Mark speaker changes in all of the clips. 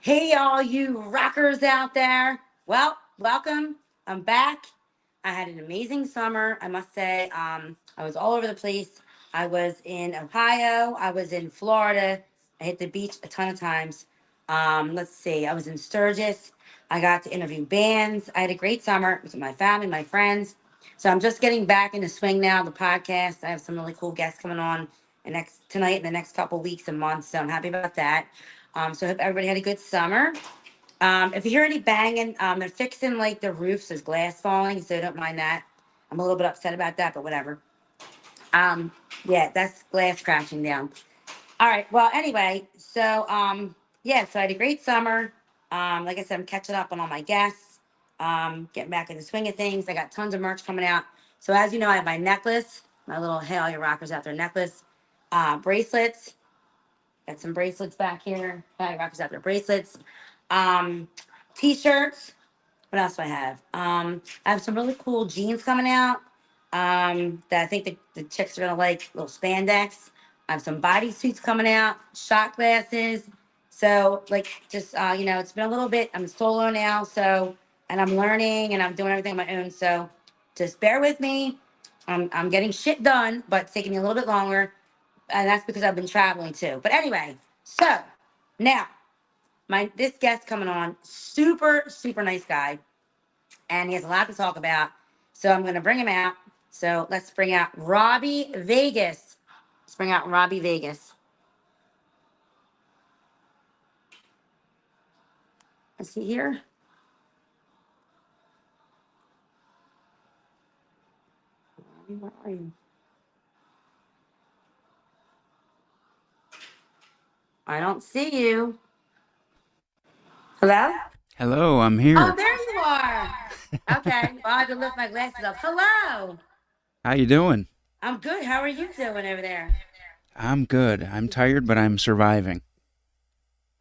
Speaker 1: Hey, all you rockers out there. Well, welcome. I'm back. I had an amazing summer, I must say. I was all over the place. I was in Ohio. I was in Florida. I hit the beach a ton of times. Let's see. I was in Sturgis. I got to interview bands. I had a great summer. It was with my family, my friends. So I'm just getting back in the swing now. The podcast. I have some really cool guests coming on next tonight in the next couple weeks and months. So I'm happy about that. So I hope everybody had a good summer. If you hear any banging, they're fixing like the roofs. There's glass falling, so don't mind that. I'm a little bit upset about that, but whatever. Um, yeah, that's glass crashing down. All right. Well, anyway, yeah, so I had a great summer. Like I said, I'm catching up on all my guests. Getting back in the swing of things. I got tons of merch coming out. So as you know, I have my necklace, my little Hey All Your Rockers Out There necklace, bracelets. Got some bracelets back here. Hey, Rockers Out There bracelets. Um, T-shirts. What else do I have? I have some really cool jeans coming out. That I think the chicks are gonna like, little spandex. I have some bodysuits coming out, shot glasses. So like just it's been a little bit. I'm solo now, so and I'm learning and I'm doing everything on my own. So just bear with me. I'm getting shit done, but it's taking me a little bit longer, and that's because I've been traveling too. But anyway, so now my this guest coming on, super nice guy, and he has a lot to talk about. So I'm gonna bring him out. So let's bring out Robby Vegas. Let's bring out Robby Vegas. Is he here? Where are you? I don't see you. Hello?
Speaker 2: Hello, I'm
Speaker 1: Oh,
Speaker 2: here.
Speaker 1: there you are. Okay. Well, I have to lift my glasses up. Hello.
Speaker 2: How you doing?
Speaker 1: I'm good. How are you doing over there?
Speaker 2: I'm good. I'm tired, but I'm surviving.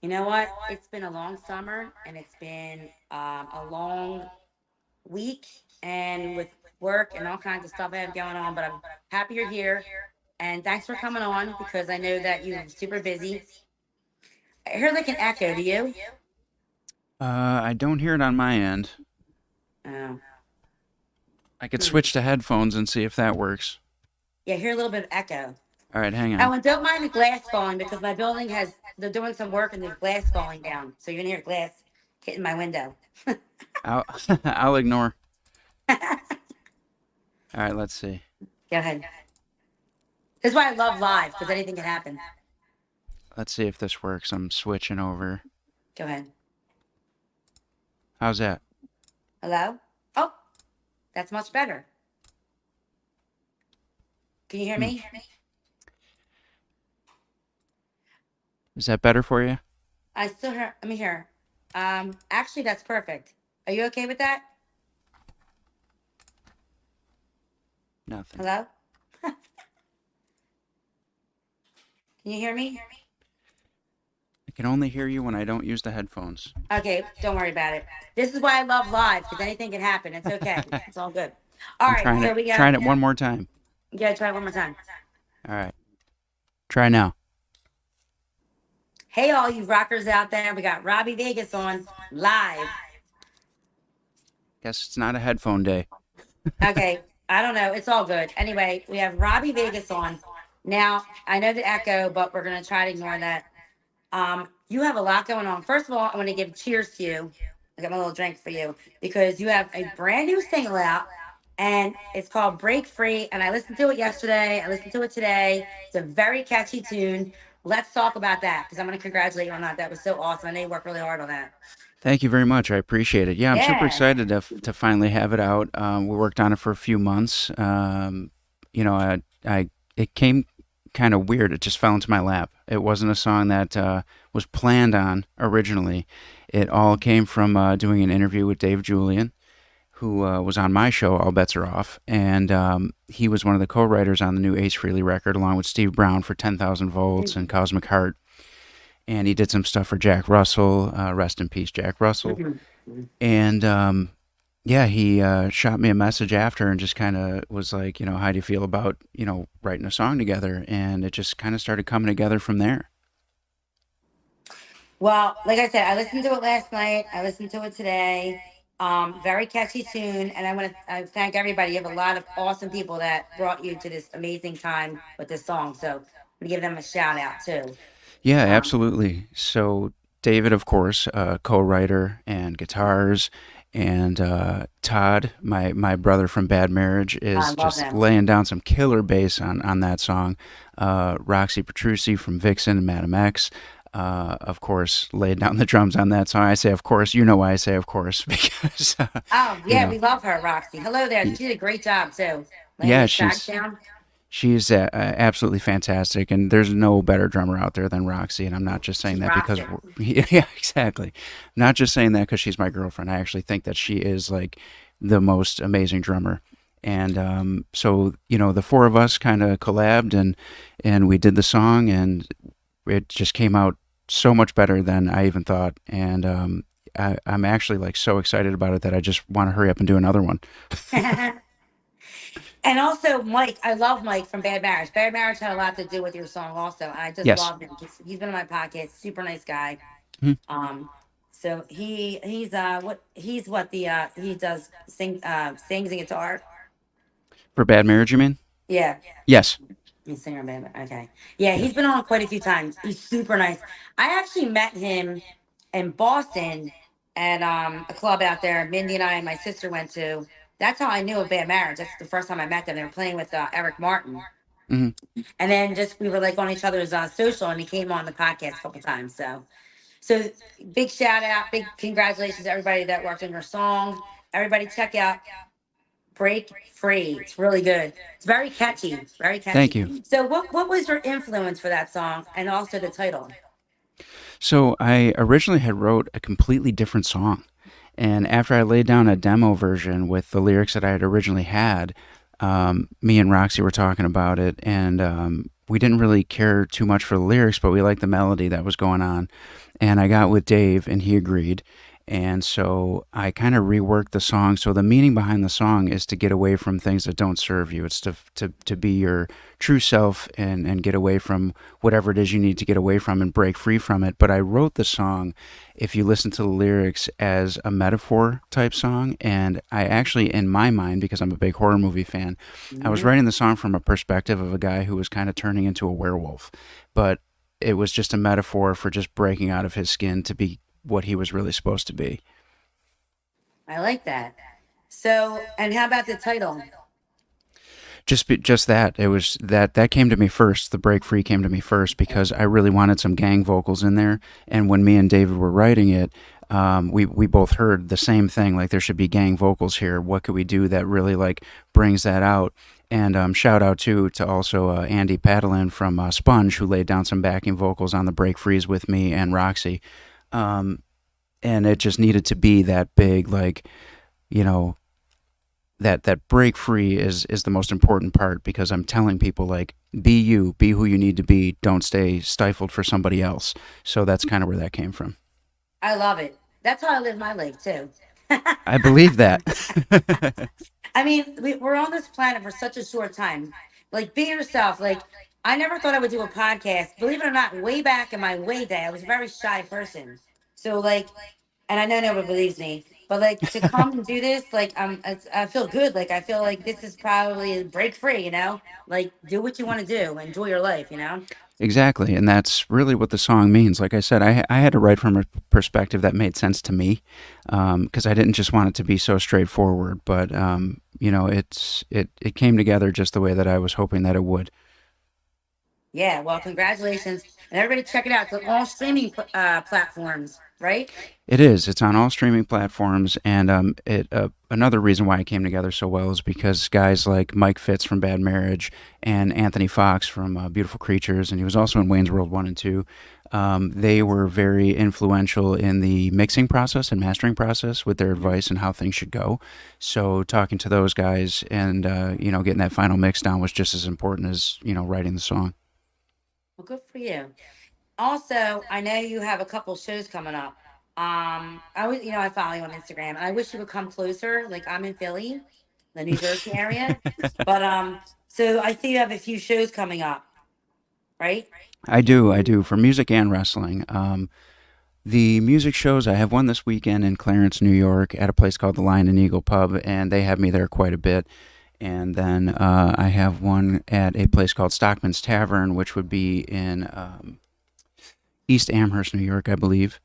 Speaker 1: You know what? It's been a long summer and it's been a long week, and with work and all kinds of stuff I have going on, but I'm happy you're here. And thanks for coming on because I know that you're super busy. I hear like an echo. Do you?
Speaker 2: I don't hear it on my end.
Speaker 1: Oh,
Speaker 2: I could
Speaker 1: hmm.
Speaker 2: switch to headphones and see if that works.
Speaker 1: Yeah, I hear a little bit of echo.
Speaker 2: All right, hang
Speaker 1: Oh,
Speaker 2: on.
Speaker 1: and don't mind the glass falling because my building has, they're doing some work and there's glass falling down. So you're gonna hear glass hitting my window.
Speaker 2: I'll I'll ignore.
Speaker 1: Go
Speaker 2: All right, let's see.
Speaker 1: ahead. This is why I love live because anything can happen.
Speaker 2: Let's see if this works. I'm switching over.
Speaker 1: Go ahead.
Speaker 2: How's that?
Speaker 1: Hello? Oh, that's much better. Can you hear
Speaker 2: Hmm.
Speaker 1: me?
Speaker 2: Is that better for you?
Speaker 1: I still hear, let me hear. Actually, that's perfect. Are you okay with that?
Speaker 2: Nothing.
Speaker 1: Hello? Can you hear me?
Speaker 2: I can only hear you when I don't use the headphones.
Speaker 1: Okay, don't worry about it. This is why I love live because anything can happen. It's okay. It's all good. All
Speaker 2: I'm
Speaker 1: right,
Speaker 2: trying
Speaker 1: so
Speaker 2: it.
Speaker 1: we got,
Speaker 2: Trying it one more time.
Speaker 1: yeah, try it one more time.
Speaker 2: All right. Try now.
Speaker 1: Hey, all you rockers out there, we got Robby Vegas on live.
Speaker 2: Guess it's not a headphone day.
Speaker 1: Okay, I don't know. It's all good. Anyway, we have Robby Vegas on. Now, I know the echo, but we're going to try to ignore that. You have a lot going on. First of all, I want to give cheers to you. I got my little drink for you because you have a brand new single out and it's called Break Free. And I listened to it yesterday. I listened to it today. It's a very catchy tune. Let's talk about that because I'm going to congratulate you on that. That was so awesome. I know you worked really hard on that.
Speaker 2: Thank you very much. I appreciate it. Yeah, I'm super
Speaker 1: Yeah.
Speaker 2: excited to finally have it out. We worked on it for a few months. I it came kind of weird. It just fell into my lap. It wasn't a song that was planned on originally. It all came from doing an interview with Dave Julian, who was on my show, All Bets Are Off, and he was one of the co-writers on the new Ace Frehley record, along with Steve Brown for 10,000 Volts and Cosmic Heart, and he did some stuff for Jack Russell. Rest in peace, Jack Russell.
Speaker 1: Mhm.
Speaker 2: And yeah, he shot me a message after and just kind of was like, how do you feel about writing a song together? And it just kind of started coming together from there.
Speaker 1: Well, like I said, I listened to it last night. I listened to it today. Very catchy tune, and I want to thank everybody. You have a lot of awesome people that brought you to this amazing time with this song. So I'm gonna give them a shout out too.
Speaker 2: Yeah,
Speaker 1: Um,
Speaker 2: absolutely. So David, of course, co-writer and guitars, and Todd, my brother from Bad Marriage,
Speaker 1: I
Speaker 2: is
Speaker 1: love
Speaker 2: just
Speaker 1: them.
Speaker 2: laying down some killer bass on that song. Roxy Petrucci from Vixen and Madam X, of course, laid down the drums on that song. I say, of course, you know why I say, of course, because
Speaker 1: Oh
Speaker 2: you
Speaker 1: yeah,
Speaker 2: know,
Speaker 1: we love her, Roxy. Hello there.
Speaker 2: y-
Speaker 1: She did a great job too, laying
Speaker 2: yeah,
Speaker 1: those tracks
Speaker 2: she's
Speaker 1: down.
Speaker 2: She's absolutely fantastic, and there's no better drummer out there than Roxy. And I'm not just saying
Speaker 1: She
Speaker 2: that
Speaker 1: rocks
Speaker 2: because,
Speaker 1: it.
Speaker 2: yeah, exactly. I'm not just saying that because she's my girlfriend. I actually think that she is like the most amazing drummer. And so, the four of us kind of collabed and we did the song, and it just came out so much better than I even thought. And I'm actually like so excited about it that I just want to hurry up and do another one.
Speaker 1: And also Mike, I love Mike from Bad Marriage. Bad Marriage had a lot to do with your song also. And I just
Speaker 2: Yes.
Speaker 1: love him. He's been in my pocket. Super nice guy.
Speaker 2: Mhm.
Speaker 1: Um, so he's what the he does sings and guitar.
Speaker 2: For Bad Marriage, you mean?
Speaker 1: Yeah.
Speaker 2: Yes.
Speaker 1: He's singer band. Okay. Yeah,
Speaker 2: Yeah.
Speaker 1: he's been on quite a few times. He's super nice. I actually met him in Boston at a club out there. Mindy and I and my sister went to. That's how I knew of Bad Marriage. That's the first time I met them. They were playing with Eric Martin.
Speaker 2: Hmm.
Speaker 1: And then just we were like on each other's social, and he came on the podcast a couple times. So big shout out, big congratulations to everybody that worked on your song. Everybody check out Break Free. It's really good. It's very catchy, very
Speaker 2: Thank
Speaker 1: catchy.
Speaker 2: you.
Speaker 1: So what was your influence for that song and also the title?
Speaker 2: So I originally had wrote a completely different song, and after I laid down a demo version with the lyrics that I had originally had, me and Roxy were talking about it, and we didn't really care too much for the lyrics, but we liked the melody that was going on. And I got with Dave, and he agreed. And so I kind of reworked the song. So the meaning behind the song is to get away from things that don't serve you. It's to be your true self and get away from whatever it is you need to get away from and break free from it. But I wrote the song, if you listen to the lyrics, as a metaphor type song. And I actually, in my mind, because I'm a big horror movie fan, I was
Speaker 1: Mhm.
Speaker 2: writing the song from a perspective of a guy who was kind of turning into a werewolf. But it was just a metaphor for just breaking out of his skin to be what he was really supposed to be.
Speaker 1: I like that. So, and how about the title?
Speaker 2: Just that it was that came to me first. The break free came to me first because I really wanted some gang vocals in there. And when me and David were writing it, we both heard the same thing. Like there should be gang vocals here. What could we do that really like brings that out? And shout out to also Andy Padalin from Sponge, who laid down some backing vocals on the break freeze with me and Roxy. Um, and it just needed to be that big, like, you know, that break free is the most important part because I'm telling people like be you, be who you need to be, don't stay stifled for somebody else. So that's kind of where that came from.
Speaker 1: I love it. That's how I live my life too.
Speaker 2: I believe that.
Speaker 1: I mean, we're on this planet for such a short time. Like, be yourself. Like, I never thought I would do a podcast. Believe it or not, way back in my way day, I was a very shy person. So, like, and I know nobody believes me, but like to come and do this, like, I feel good. Like, I feel like this is probably a break free. Like do what you want to do, enjoy your life.
Speaker 2: Exactly, and that's really what the song means. Like I said, I had to write from a perspective that made sense to me because I didn't just want it to be so straightforward. But it came together just the way that I was hoping that it would.
Speaker 1: Yeah. Well, congratulations, and everybody check it out. It's on all streaming platforms, right?
Speaker 2: It is. It's on all streaming platforms, and it another reason why it came together so well is because guys like Mike Fitz from Bad Marriage and Anthony Fox from Beautiful Creatures, and he was also in Wayne's World 1 and 2. They were very influential in the mixing process and mastering process with their advice and how things should go. So talking to those guys and getting that final mix down was just as important as writing the song.
Speaker 1: Well, good for you. Also, I know you have a couple shows coming up. I follow you on Instagram, and I wish you would come closer. Like I'm in Philly, the New Jersey area, but so I see you have a few shows coming up, right?
Speaker 2: I do for music and wrestling. The music shows, I have one this weekend in Clarence, New York, at a place called the Lion and Eagle Pub, and they have me there quite a bit. And then I have one at a place called Stockman's Tavern, which would be in East Amherst, New York, I believe.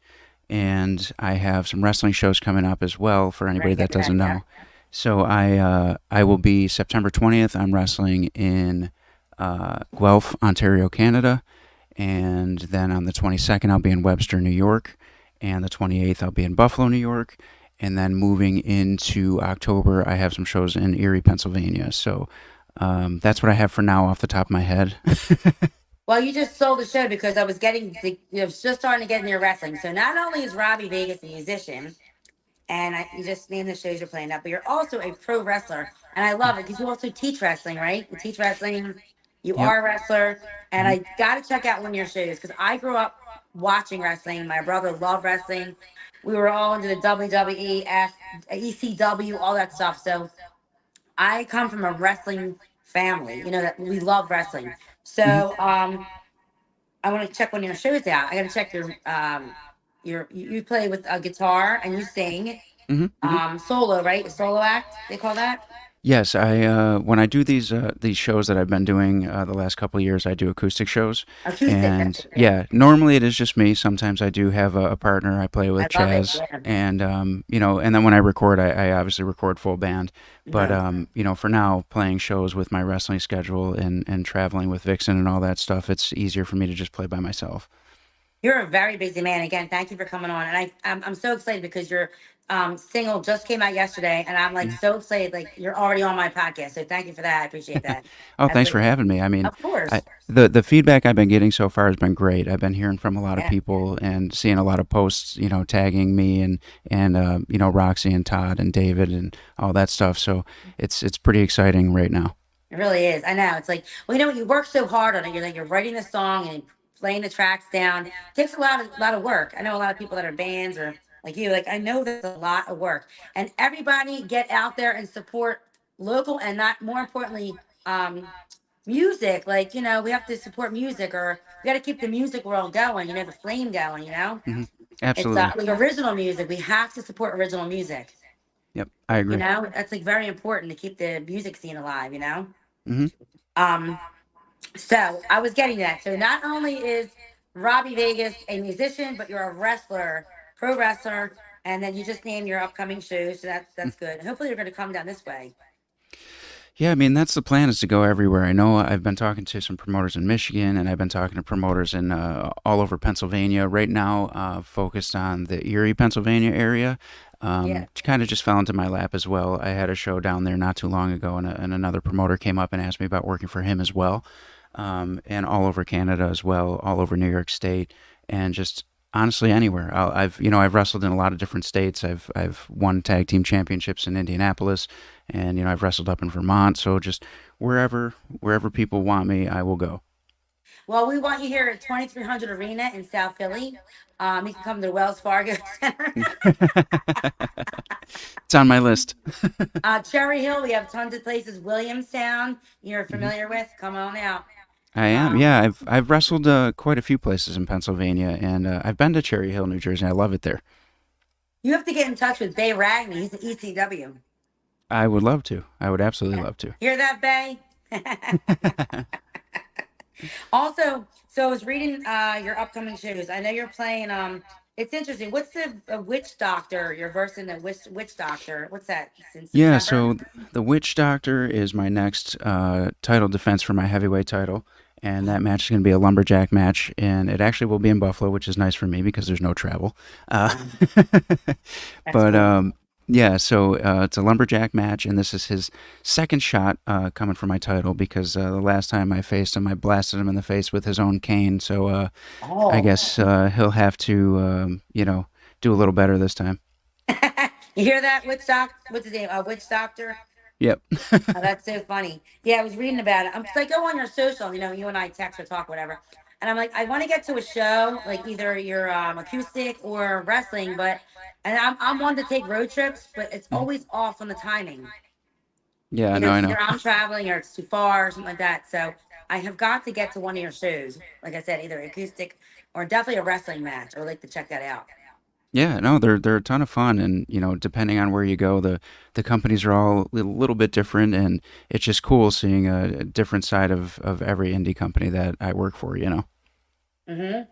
Speaker 2: And I have some wrestling shows coming up as well for anybody
Speaker 1: Ready to
Speaker 2: that
Speaker 1: get to that?
Speaker 2: doesn't
Speaker 1: Yeah.
Speaker 2: know. So I will be September 20th. I'm wrestling in Guelph, Ontario, Canada, and then on the 22nd I'll be in Webster, New York, and the 28th I'll be in Buffalo, New York, and then moving into October I have some shows in Erie, Pennsylvania. So that's what I have for now off the top of my head.
Speaker 1: Well, you just sold the show because I was I was just starting to get into wrestling. So not only is Robbie Vegas a musician, and you just named the shows you're playing up, but you're also a pro wrestler, and I love it because you also teach wrestling, right? You teach wrestling, you
Speaker 2: Yep.
Speaker 1: are a wrestler, and
Speaker 2: Hmm.
Speaker 1: I got to check out one of your shows because I grew up watching wrestling. My brother loved wrestling. We were all into the WWEF, ECW, all that stuff. So I come from a wrestling family. You know that we love wrestling.
Speaker 2: Hmm.
Speaker 1: So I want to check one of your shows out. I got to check you play with a guitar and you sing
Speaker 2: Hmm.
Speaker 1: solo, right? A solo act, they call that.
Speaker 2: Yes, I when I do these shows that I've been doing the last couple of years, I do acoustic shows,
Speaker 1: Acoustic, that's
Speaker 2: and
Speaker 1: it. Yeah.
Speaker 2: yeah, normally it is just me. Sometimes I do have a partner. I play
Speaker 1: I
Speaker 2: with
Speaker 1: love it.
Speaker 2: Chaz,
Speaker 1: Yeah.
Speaker 2: and and then when I record, I obviously record full band. But
Speaker 1: No.
Speaker 2: for now, playing shows with my wrestling schedule and traveling with Vixen and all that stuff, it's easier for me to just play by myself.
Speaker 1: You're a very busy man. Again, thank you for coming on. And I'm so excited because your single just came out yesterday, and I'm like so excited. Like you're already on my podcast, so thank you for that. I appreciate that.
Speaker 2: Oh,
Speaker 1: That's
Speaker 2: thanks
Speaker 1: like,
Speaker 2: for having me. I mean,
Speaker 1: of course.
Speaker 2: I the feedback I've been getting so far has been great. I've been hearing from a lot of
Speaker 1: Yeah,
Speaker 2: people and seeing a lot of posts, tagging me and Roxy and Todd and David and all that stuff. So it's pretty exciting right now.
Speaker 1: it really is. I know. It's like, well, you know what? You work so hard on it. You're writing the song and playing the tracks down. It takes a lot of work. I know a lot of people that are bands or like you. Like I know there's a lot of work. And everybody get out there and support local and not more importantly, music. Like we have to support music or we got to keep the music world going. The flame going.
Speaker 2: Hmm.
Speaker 1: It's
Speaker 2: Absolutely.
Speaker 1: like original music. We have to support original music.
Speaker 2: Yep, I agree.
Speaker 1: That's like very important to keep the music scene alive.
Speaker 2: Hmm.
Speaker 1: Um, So I was getting that. So not only is Robbie Vegas a musician, but you're a wrestler, pro wrestler, and then you just named your upcoming shows. So that's good. Hopefully you're going to come down this way.
Speaker 2: Yeah, I mean that's the plan is to go everywhere. I know I've been talking to some promoters in Michigan, and I've been talking to promoters in all over Pennsylvania. Right now, focused on the Erie, Pennsylvania area.
Speaker 1: Yeah.
Speaker 2: Kind of just fell into my lap as well. I had a show down there not too long ago, and another promoter came up and asked me about working for him as well, and all over Canada as well, all over New York State, and just honestly anywhere. I've wrestled in a lot of different states. I've won tag team championships in Indianapolis, and I've wrestled up in Vermont. So just wherever people want me, I will go.
Speaker 1: Well, we want you here at 2300 Arena in South Philly. You can come to the Wells Fargo Center.
Speaker 2: It's on my list.
Speaker 1: Cherry Hill, we have tons of places. Williamstown, you're
Speaker 2: Hmm.
Speaker 1: familiar with. Come on out.
Speaker 2: I am.
Speaker 1: Um,
Speaker 2: Yeah, I've wrestled quite a few places in Pennsylvania, and I've been to Cherry Hill, New Jersey. I love it there.
Speaker 1: you have to get in touch with Bay Ragney. He's the ECW.
Speaker 2: I would love to. I would absolutely
Speaker 1: Yeah.
Speaker 2: love to.
Speaker 1: Hear that, Bay? Also, so I was reading your upcoming shows. I know you're playing. It's interesting. What's the witch doctor? You're versing the witch doctor. What's that? It's in
Speaker 2: Yeah,
Speaker 1: September.
Speaker 2: so the Witch Doctor is my next title defense for my heavyweight title, and that match is going to be a lumberjack match, and it actually will be in Buffalo, which is nice for me because there's no travel. Uh,
Speaker 1: Um, that's
Speaker 2: but
Speaker 1: cool.
Speaker 2: yeah, so it's a lumberjack match, and this is his second shot coming for my title because the last time I faced him, I blasted him in the face with his own cane. So I
Speaker 1: Oh,
Speaker 2: guess he'll have to, do a little better this time.
Speaker 1: you hear that? Witch doc? What's his name? Witch doctor.
Speaker 2: Yep.
Speaker 1: Oh, that's so funny. Yeah, I was reading about it. I'm just like, go on your social. You and I text or talk, whatever. And I'm like, I want to get to a show, like either your acoustic or wrestling, but and I'm one to take road trips, but it's
Speaker 2: Mhm.
Speaker 1: always off on the timing.
Speaker 2: Yeah, no, I
Speaker 1: It's
Speaker 2: know.
Speaker 1: either I'm traveling or it's too far or something like that. So I have got to get to one of your shows. Like I said, either acoustic or definitely a wrestling match. I would like to check that out.
Speaker 2: Yeah, no, they're a ton of fun, and depending on where you go, the companies are all a little bit different, and it's just cool seeing a different side of every indie company that I work for.
Speaker 1: Mm-hmm.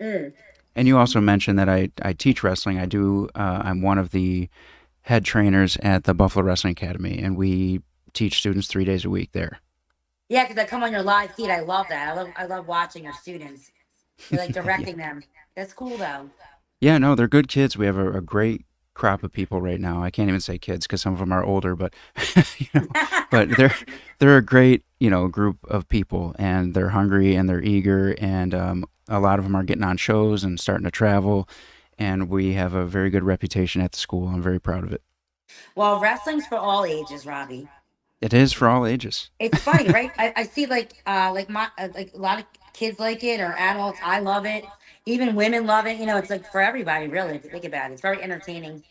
Speaker 1: Mm.
Speaker 2: And you also mentioned that I teach wrestling. I do. I'm one of the head trainers at the Buffalo Wrestling Academy, and we teach students 3 days a week there.
Speaker 1: Yeah, because I come on your live feed. I love that. I love watching your students. You're like
Speaker 2: Yeah.
Speaker 1: directing them. That's cool though.
Speaker 2: Yeah, no, they're good kids. We have a great crop of people right now. I can't even say kids because some of them are older, but you know, but they're a great group of people, and they're hungry and they're eager, and a lot of them are getting on shows and starting to travel, and we have a very good reputation at the school. I'm very proud of it.
Speaker 1: Well, wrestling's for all ages, Robbie.
Speaker 2: It is for all ages.
Speaker 1: It's funny, right? I see like my like a lot of kids like it or adults. I love it. Even women love it. It's like for everybody, really. If you think about it, it's very entertaining.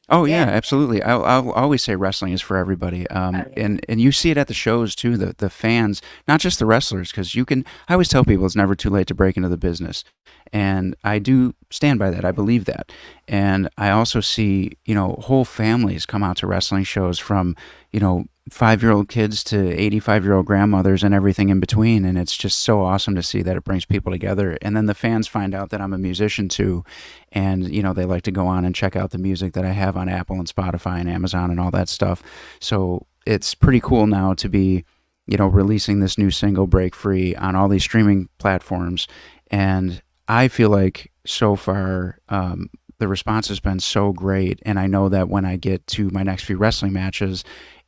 Speaker 2: Oh yeah,
Speaker 1: Yeah.
Speaker 2: absolutely. I'll always say wrestling is for everybody.
Speaker 1: Oh yeah.
Speaker 2: And you see it at the shows too. The fans, not just the wrestlers, because you can. I always tell people it's never too late to break into the business, and I do stand by that. I believe that, and I also see whole families come out to wrestling shows from 5-year-old kids to 85-year-old grandmothers and everything in between, and it's just so awesome to see that it brings people together. And then the fans find out that I'm a musician too, and they like to go on and check out the music that I have on Apple and Spotify and Amazon and all that stuff. So it's pretty cool now to be releasing this new single, Break Free, on all these streaming platforms. And I feel like so far the response has been so great, and I know that when I get to my next few wrestling matches,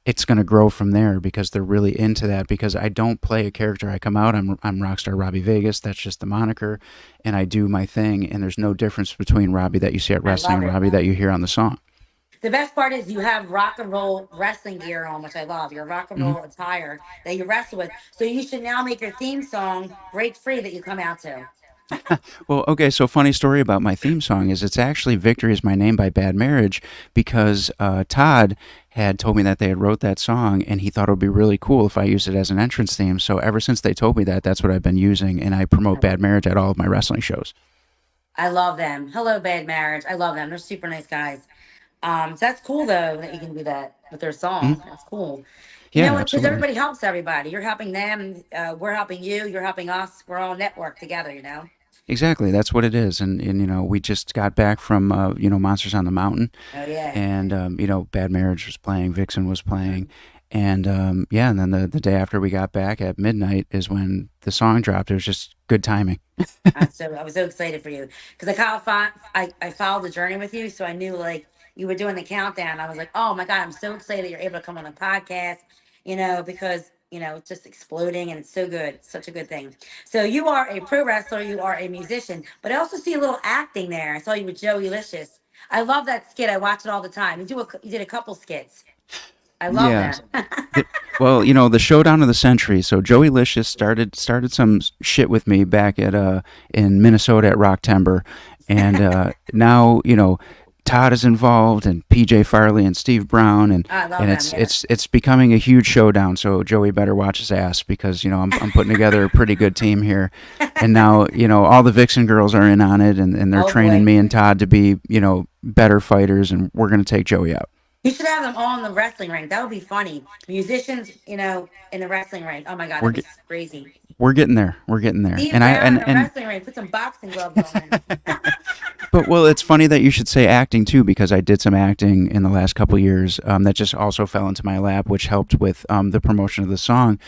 Speaker 2: it's going to grow from there because they're really into that. Because I don't play a character. I come out, I'm Rockstar Robbie Vegas. That's just the moniker, and I do my thing. And there's no difference between Robbie that you see at
Speaker 1: I
Speaker 2: wrestling
Speaker 1: love
Speaker 2: and
Speaker 1: it.
Speaker 2: Robbie that you hear on the song.
Speaker 1: The best part is you have rock and roll wrestling gear on, which I love. Your rock and
Speaker 2: Mhm.
Speaker 1: roll attire that you wrestle with. So you should now make your theme song "Break Free" that you come out to.
Speaker 2: Well, okay, so funny story about my theme song is it's actually "Victory Is My Name" by Bad Marriage, because Todd had told me that they had wrote that song, and he thought it would be really cool if I used it as an entrance theme. So ever since they told me that, that's what I've been using, and I promote Bad Marriage at all of my wrestling shows.
Speaker 1: I love them. Hello, Bad Marriage. I love them. They're super nice guys. So that's cool though that you can do that with their song.
Speaker 2: Mhm.
Speaker 1: That's cool. You
Speaker 2: Yeah,
Speaker 1: know what? Because
Speaker 2: absolutely.
Speaker 1: everybody helps everybody. You're helping them. We're helping you. You're helping us. We're all networked together.
Speaker 2: Exactly, that's what it is. And we just got back from Monsters on the Mountain,
Speaker 1: Oh yeah.
Speaker 2: and Bad Marriage was playing, Vixen was playing, and yeah, and then the day after we got back at midnight is when the song dropped. It was just good timing.
Speaker 1: I was so excited for you because I followed the journey with you, so I knew like you were doing the countdown. I was like, oh my god, I'm so excited you're able to come on the podcast. Because it's just exploding and it's so good. It's such a good thing. So you are a pro wrestler, you are a musician, but I also see a little acting there. I saw you with Joey Licious. I love that skit. I watch it all the time. You did a couple skits. I love
Speaker 2: Yeah.
Speaker 1: that.
Speaker 2: The, well, the showdown of the century. So Joey Licious started some shit with me back at in Minnesota at Rock Timber, and now Todd is involved, and PJ Farley and Steve Brown, and
Speaker 1: I love
Speaker 2: and
Speaker 1: them.
Speaker 2: it's
Speaker 1: Yeah.
Speaker 2: it's it's becoming a huge showdown. So Joey better watch his ass, because I'm putting together a pretty good team here, and now all the Vixen girls are in on it, and they're
Speaker 1: Oh
Speaker 2: training
Speaker 1: boy.
Speaker 2: me and Todd to be better fighters, and we're gonna take Joey out.
Speaker 1: You should have them all in the wrestling ring. That would be funny. Musicians, in the wrestling ring. Oh my god,
Speaker 2: We're
Speaker 1: that'd be
Speaker 2: get,
Speaker 1: crazy.
Speaker 2: we're getting there. We're getting there.
Speaker 1: Steve
Speaker 2: And I
Speaker 1: Brown in
Speaker 2: and
Speaker 1: a
Speaker 2: and
Speaker 1: wrestling ring. Put some boxing gloves on him.
Speaker 2: but well, it's funny that you should say acting too, because I did some acting in the last couple of years, that just also fell into my lap, which helped with the promotion of the song.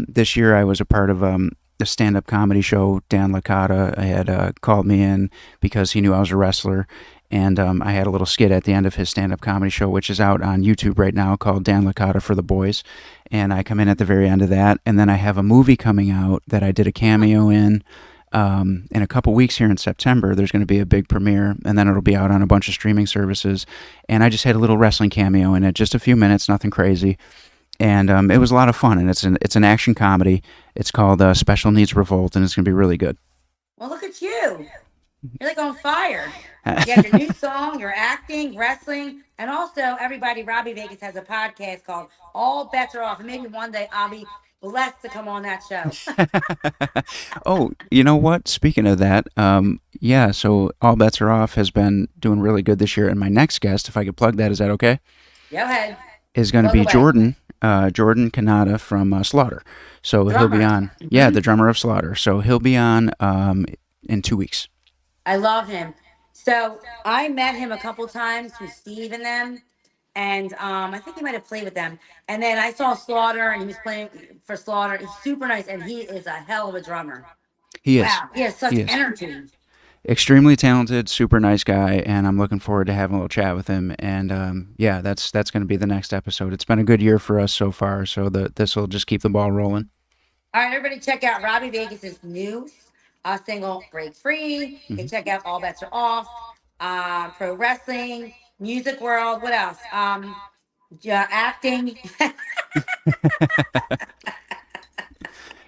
Speaker 2: This year, I was a part of a stand-up comedy show. Dan Licata had called me in because he knew I was a wrestler, and I had a little skit at the end of his stand-up comedy show, which is out on YouTube right now, called Dan Licata for the Boys. And I come in at the very end of that, and then I have a movie coming out that I did a cameo in a couple weeks here in September. There's going to be a big premiere, and then it'll be out on a bunch of streaming services. And I just had a little wrestling cameo in it, just a few minutes, nothing crazy. And it was a lot of fun, and it's an action comedy. It's called Special Needs Revolt, and it's going to be really good.
Speaker 1: Well, look at you. You're like on fire. You have your new song, your acting, wrestling, and also everybody. Robbie Vegas has a podcast called "All Bets Are Off." And maybe one day, Abby, blessed to come on that show.
Speaker 2: Oh, you know what? Speaking of that, yeah, so All Bets Are Off has been doing really good this year. And my next guest, if I could plug that, is that okay?
Speaker 1: Go ahead,
Speaker 2: Is going to
Speaker 1: plug
Speaker 2: be
Speaker 1: away.
Speaker 2: Jordan Kanata from Slaughter. So he'll be
Speaker 1: Drummer.
Speaker 2: on, yeah,
Speaker 1: Hmm.
Speaker 2: the drummer of Slaughter. So he'll be on in 2 weeks.
Speaker 1: I love him. So I met him a couple times through Steve and them, and I think he might have played with them. And then I saw Slaughter, and he was playing for Slaughter. He's super nice, and he is a hell of a drummer.
Speaker 2: He is.
Speaker 1: Wow, he has such
Speaker 2: He is.
Speaker 1: energy.
Speaker 2: Extremely talented, super nice guy, and I'm looking forward to having a little chat with him. And yeah, that's going to be the next episode. It's been a good year for us so far, so this will just keep the ball rolling.
Speaker 1: All right, everybody, check out Robbie Vegas's new single "Break Free." You can
Speaker 2: Hmm.
Speaker 1: check out "All Bets Are Off," pro wrestling, music world. What else? Yeah, acting.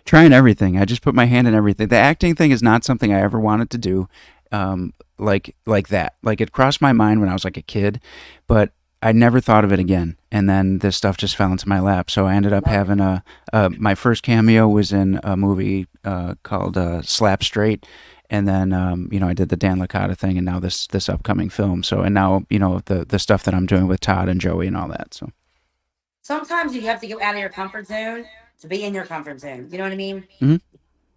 Speaker 2: Trying everything. I just put my hand in everything. The acting thing is not something I ever wanted to do, like that. Like it crossed my mind when I was like a kid, but I never thought of it again. And then this stuff just fell into my lap. So I ended up
Speaker 1: Love it.
Speaker 2: having my first cameo was in a movie called Slap Straight. And then, I did the Dan Licata thing, and now this upcoming film. So, and now, the stuff that I'm doing with Todd and Joey and all that. So,
Speaker 1: Sometimes you have to get out of your comfort zone to be in your comfort zone. You know what I mean?
Speaker 2: mhm,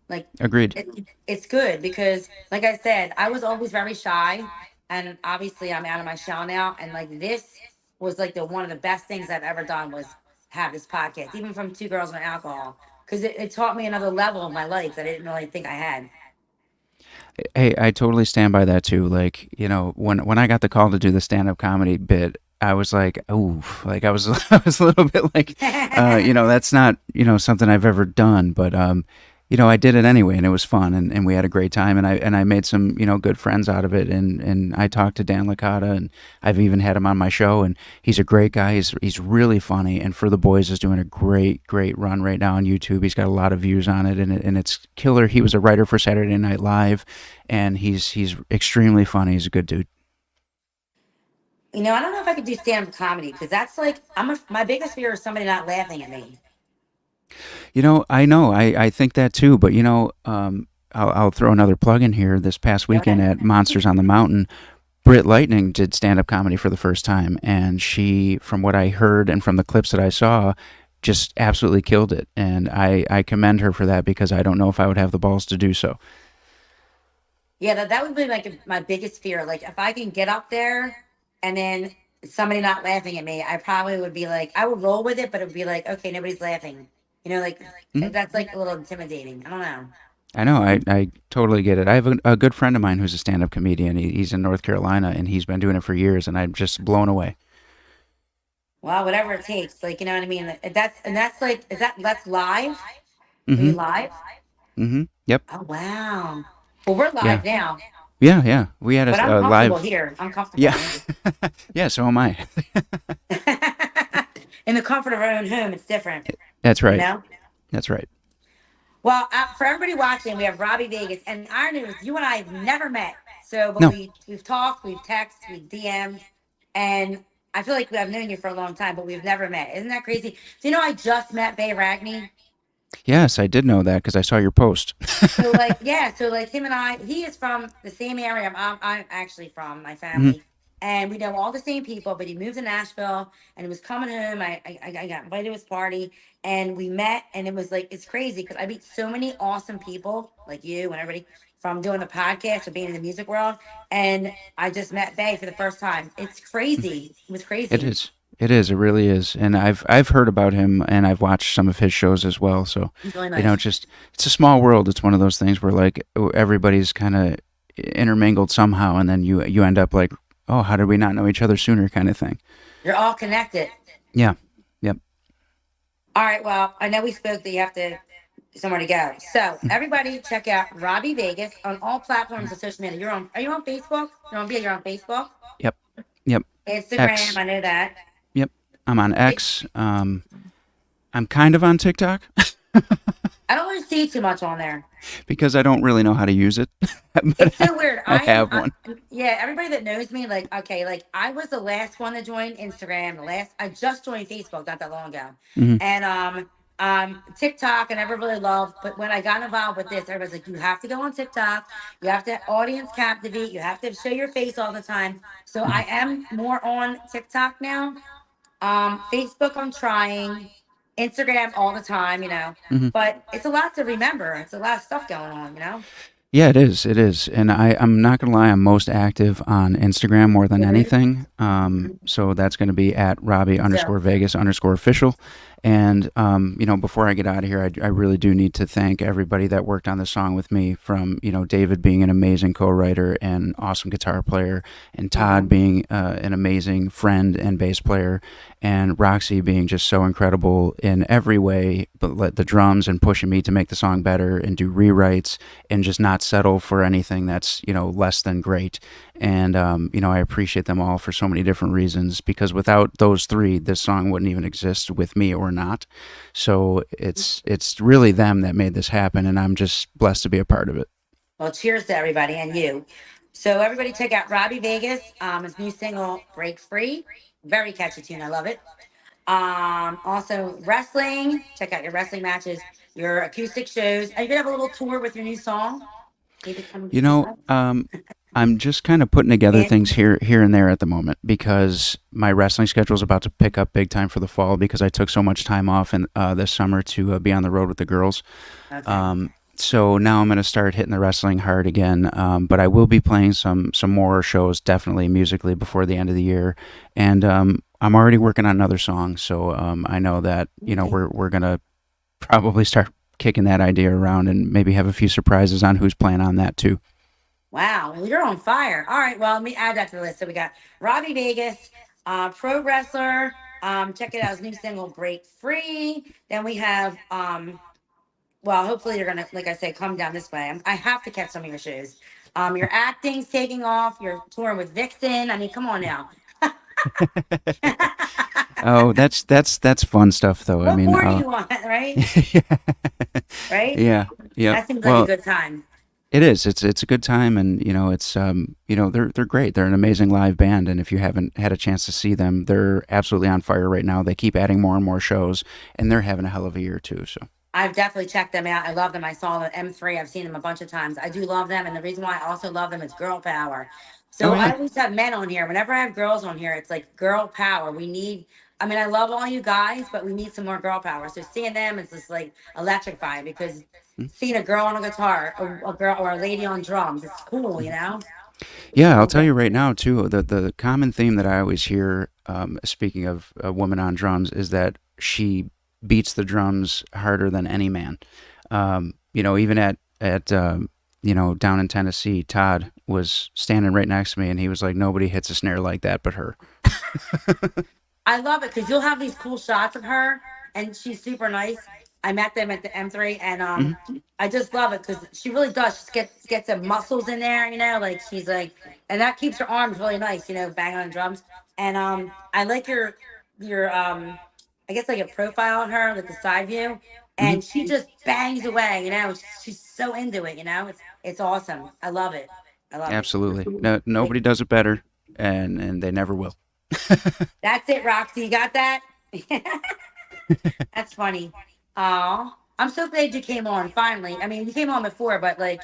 Speaker 1: Like
Speaker 2: agreed.
Speaker 1: it's good because, like I said, I was always very shy, and obviously I'm out of my shell now. And like this was like the one of the best things I've ever done was have this podcast, even from Two Girls and Alcohol, because it taught me another level of my life that I didn't really think I had.
Speaker 2: Hey, I totally stand by that too. Like, when I got the call to do the stand up comedy bit, I was like, oh, like I was I was a little bit like, that's not something I've ever done, but I did it anyway, and it was fun, and we had a great time, and I made some good friends out of it, and I talked to Dan Licata, and I've even had him on my show, and he's a great guy. He's really funny, and For the Boys is doing a great run right now on YouTube. He's got a lot of views on it, and it's killer. He was a writer for Saturday Night Live, and he's extremely funny. He's a good dude.
Speaker 1: I don't know if I could do stand up comedy because that's like my biggest fear is somebody not laughing at me.
Speaker 2: I know, I think that too, but I'll throw another plug in here. This past
Speaker 1: Go
Speaker 2: weekend
Speaker 1: ahead.
Speaker 2: at Monsters on the Mountain, Britt Lightning did stand up comedy for the first time, and she, from what I heard and from the clips that I saw, just absolutely killed it. And I commend her for that because I don't know if I would have the balls to do so.
Speaker 1: Yeah, that would be like my biggest fear. Like if I can get up there and then somebody not laughing at me, I probably would be like, I would roll with it, but it would be like, okay, nobody's laughing. Like
Speaker 2: Mhm.
Speaker 1: that's like a little intimidating. I don't know.
Speaker 2: I know, I totally get it. I have a good friend of mine who's a stand up comedian. He's in North Carolina, and he's been doing it for years, and I'm just blown away.
Speaker 1: Well, whatever it takes. Like, you know what I mean? That's like, that's live?
Speaker 2: Mm
Speaker 1: Are you
Speaker 2: hmm.
Speaker 1: live?
Speaker 2: Mm hmm. Yep.
Speaker 1: Oh wow. Well, we're
Speaker 2: Yeah.
Speaker 1: live now,
Speaker 2: Yeah, yeah. We had
Speaker 1: but I'm
Speaker 2: a
Speaker 1: comfortable
Speaker 2: live.
Speaker 1: here. I'm comfortable
Speaker 2: Yeah,
Speaker 1: here.
Speaker 2: yeah. So am I.
Speaker 1: In the comfort of our own home, it's different,
Speaker 2: That's
Speaker 1: you
Speaker 2: right.
Speaker 1: know?
Speaker 2: That's right.
Speaker 1: Well, for everybody watching, we have Robbie Vegas, and our news. You and I have never met, so but
Speaker 2: No.
Speaker 1: we've talked, we've texted, we've DM'd, and I feel like I've known you for a long time, but we've never met. Isn't that crazy? Do you know I just met Bay Ragney?
Speaker 2: Yes, I did know that because I saw your post.
Speaker 1: So like yeah, so like him and he is from the same area I'm actually from, my
Speaker 2: Hmm.
Speaker 1: family, and we know all the same people. But he moved to Nashville, and he was coming home. I got invited to his party, and we met, and it was like it's crazy because I meet so many awesome people like you and everybody from doing the podcast or being in the music world, and I just met Bay for the first time. It's crazy. It was
Speaker 2: It
Speaker 1: crazy.
Speaker 2: is. It is. It really is. And I've heard about him, and I've watched some of his shows as well. So,
Speaker 1: He's really nice.
Speaker 2: just it's a small world. It's one of those things where like everybody's kind of intermingled somehow, and then you end up like, oh, how did we not know each other sooner, kind of thing.
Speaker 1: You're all connected.
Speaker 2: Yeah. Yep.
Speaker 1: All right. Well, I know we spoke that you have to somewhere to go. So everybody check out Robbie Vegas on all platforms of social media. Are you on Facebook? You're on Facebook,
Speaker 2: Yep. Yep.
Speaker 1: Instagram,
Speaker 2: X.
Speaker 1: I know that.
Speaker 2: Yep. I'm on
Speaker 1: It,
Speaker 2: X. I'm kind of on TikTok
Speaker 1: I don't really see too much on there.
Speaker 2: because I don't really know how to use it, but
Speaker 1: It's so weird.
Speaker 2: I have one.
Speaker 1: Yeah, everybody that knows me, like, okay, like I was the last one to join Instagram. I just joined Facebook not that long ago,
Speaker 2: Hmm.
Speaker 1: and TikTok, I never really loved, but when I got involved with this, everybody's like, you have to go on TikTok, you have to audience captivate, you have to show your face all the time. So I
Speaker 2: Mhm.
Speaker 1: am more on TikTok now. Facebook, I'm trying, Instagram all the time,
Speaker 2: Mhm.
Speaker 1: but it's a lot to remember. It's a lot of stuff going on.
Speaker 2: Yeah, it is. It is. And I'm not going to lie, I'm most active on Instagram more than anything. So that's going to be at Robbie
Speaker 1: So,
Speaker 2: underscore Vegas underscore official. And, before I get out of here, I really do need to thank everybody that worked on the song with me, from, David being an amazing co writer and awesome guitar player, and Todd
Speaker 1: mhm.
Speaker 2: being an amazing friend and bass player, and Roxy being just so incredible in every way, but let the drums and pushing me to make the song better and do rewrites and just not settle for anything that's less than great. And I appreciate them all for so many different reasons, because without those three, this song wouldn't even exist with me or not. So it's really them that made this happen, and I'm just blessed to be a part of it.
Speaker 1: Well, cheers to everybody and you. So everybody check out Robbie Vegas, his new single Break Free. Very catchy tune. I love it. Also wrestling. Check out your wrestling matches, your acoustic shows. Are you gonna have a little tour with your new song? Maybe coming
Speaker 2: You
Speaker 1: to the
Speaker 2: know,
Speaker 1: side.
Speaker 2: I'm just kind of putting together things
Speaker 1: And
Speaker 2: here and there at the moment, because my wrestling schedule is about to pick up big time for the fall, because I took so much time off in this summer to be on the road with the girls.
Speaker 1: okay.
Speaker 2: So now I'm going to start hitting the wrestling hard again. But I will be playing some more shows, definitely musically, before the end of the year. And I'm already working on another song, so I know that
Speaker 1: Okay.
Speaker 2: we're gonna probably start kicking that idea around, and maybe have a few surprises on who's playing on that too.
Speaker 1: Wow, well, you're on fire. All right, well, let me add that to the list. So we got Robbie Vegas, pro wrestler. Check it out, his new single Break Free. Then we have well, hopefully you're gonna, like I say, come down this way. I have to catch some of your shows. Your acting's taking off. You're touring with Vixen. I mean, come on now.
Speaker 2: Oh, that's fun stuff, though. I
Speaker 1: What
Speaker 2: mean,
Speaker 1: more do you want, right? Right?
Speaker 2: yeah, yeah.
Speaker 1: That seems like a
Speaker 2: Well,
Speaker 1: good time.
Speaker 2: it is. It's a good time, and it's they're great. They're an amazing live band, and if you haven't had a chance to see them, they're absolutely on fire right now. They keep adding more and more shows, and they're having a hell of a year too. So,
Speaker 1: I've definitely checked them out. I love them. I saw them at M3. I've seen them a bunch of times. I do love them. And the reason why I also love them is girl power.
Speaker 2: oh
Speaker 1: So I
Speaker 2: yeah.
Speaker 1: always have men on here. Whenever I have girls on here, it's like girl power. I mean, I love all you guys, but we need some more girl power. So seeing them is just like electrifying, because
Speaker 2: Mm.
Speaker 1: seeing a girl on a guitar, a girl or a lady on drums, it's cool. It's
Speaker 2: Yeah, I'll
Speaker 1: cool.
Speaker 2: tell you right now too. The common theme that I always hear, speaking of a woman on drums, is that she beats the drums harder than any man. Even at down in Tennessee, Todd was standing right next to me, and he was like, "Nobody hits a snare like that but her."
Speaker 1: I love it because you'll have these cool shots of her, and she's super nice. I met them at the M3, and
Speaker 2: Mhm.
Speaker 1: I just love it because she really does. She gets some muscles in there, like she's like, and that keeps her arms really nice, banging on drums. And I like your I guess like a profile on her, like the side view,
Speaker 2: Mhm.
Speaker 1: and she just bangs away. She's so into it. It's awesome. I love it. I love it.
Speaker 2: Absolutely. No, nobody does it better, and they never will.
Speaker 1: That's it, Roxy. You got that? That's funny. Oh, I'm so glad you came on finally. I mean, you came on before, but like,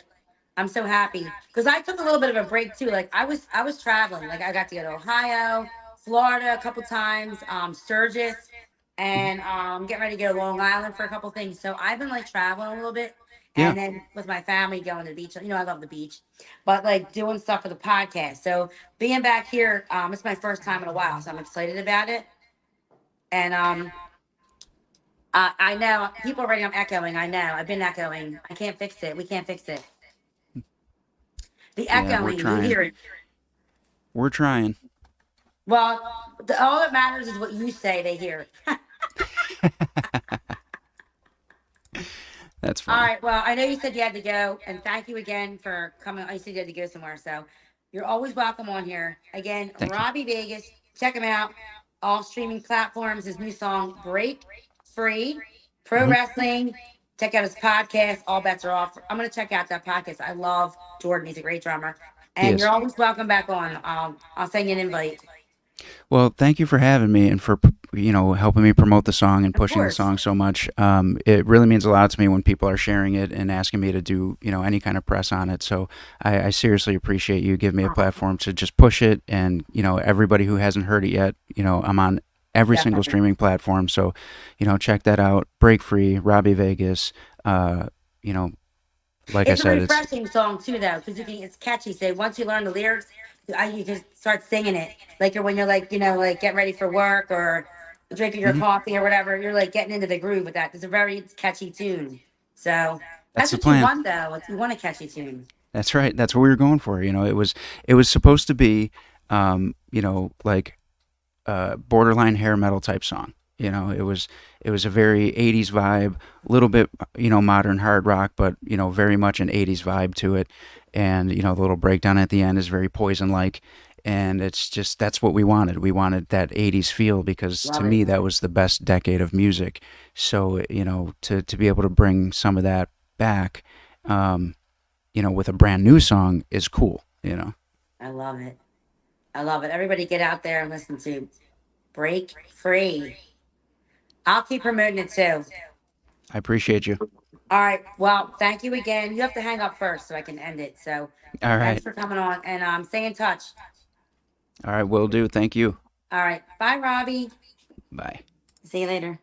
Speaker 1: I'm so happy because I took a little bit of a break too. Like, I was traveling. Like, I got to go to Ohio, Florida a couple times, Sturgis,
Speaker 2: Mhm.
Speaker 1: and getting ready to go to Long Island for a couple things. So I've been like traveling a little bit,
Speaker 2: Yeah.
Speaker 1: and then with my family going to the beach. I love the beach, but like doing stuff for the podcast. So being back here, it's my first time in a while, so I'm excited about it. And I know people are writing I'm echoing. I know I've been echoing. I can't fix it. We can't fix it. The
Speaker 2: Yeah, we're
Speaker 1: echoing, you
Speaker 2: trying.
Speaker 1: hear it.
Speaker 2: We're trying.
Speaker 1: Well, all that matters is what you say. They hear it.
Speaker 2: That's
Speaker 1: All
Speaker 2: funny.
Speaker 1: right. Well, I know you said you had to go, and thank you again for coming. You said you had to go somewhere, so you're always welcome on here. Again,
Speaker 2: Thank you.
Speaker 1: Robbie Vegas. Check him out. All streaming platforms. His new song "Break Free," pro
Speaker 2: Hmm.
Speaker 1: wrestling. Check out his podcast. All bets are off. I'm gonna check out that podcast. I love Jordan. He's a great drummer,
Speaker 2: He
Speaker 1: and you're
Speaker 2: is.
Speaker 1: always welcome back on. I'll send you an invite.
Speaker 2: Well, thank you for having me, and for helping me promote the song and
Speaker 1: Of
Speaker 2: pushing the
Speaker 1: course.
Speaker 2: song so much. It really means a lot to me when people are sharing it and asking me to do, any kind of press on it. So I seriously appreciate you giving me a platform to just push it. And, everybody who hasn't heard it yet, I'm on every single
Speaker 1: Definitely.
Speaker 2: streaming platform. So, check that out. Break Free, Robbie Vegas. Uh, you know, like I
Speaker 1: It's a
Speaker 2: said, it's
Speaker 1: refreshing song too, though, because it's catchy. So once you learn the lyrics, you just start singing it. Like when you're like, like getting ready for work or drinking your
Speaker 2: mhm,
Speaker 1: coffee or whatever. You're like getting into the groove with that. It's a very catchy tune. So
Speaker 2: that's
Speaker 1: that's
Speaker 2: the
Speaker 1: what you
Speaker 2: plan.
Speaker 1: want, though. You want a catchy tune.
Speaker 2: That's right. That's what we were going for. It was supposed to be, like borderline hair metal type song. It was a very 80s vibe, a little bit, modern hard rock, but, very much an 80s vibe to it. And, the little breakdown at the end is very Poison like. And it's just, that's what we wanted. We wanted that 80s feel because to
Speaker 1: Love it.
Speaker 2: me, that was the best decade of music. So, to be able to bring some of that back, um, with a brand new song is cool.
Speaker 1: I love it. I love it. Everybody get out there and listen to Break Free. I'll keep promoting it too.
Speaker 2: I appreciate you.
Speaker 1: All right. Well, thank you again. You have to hang up first so I can end it. So
Speaker 2: All
Speaker 1: thanks
Speaker 2: right.
Speaker 1: for coming on and stay in touch.
Speaker 2: All right. Will do. Thank you.
Speaker 1: All right. Bye, Robbie.
Speaker 2: Bye.
Speaker 1: See you later.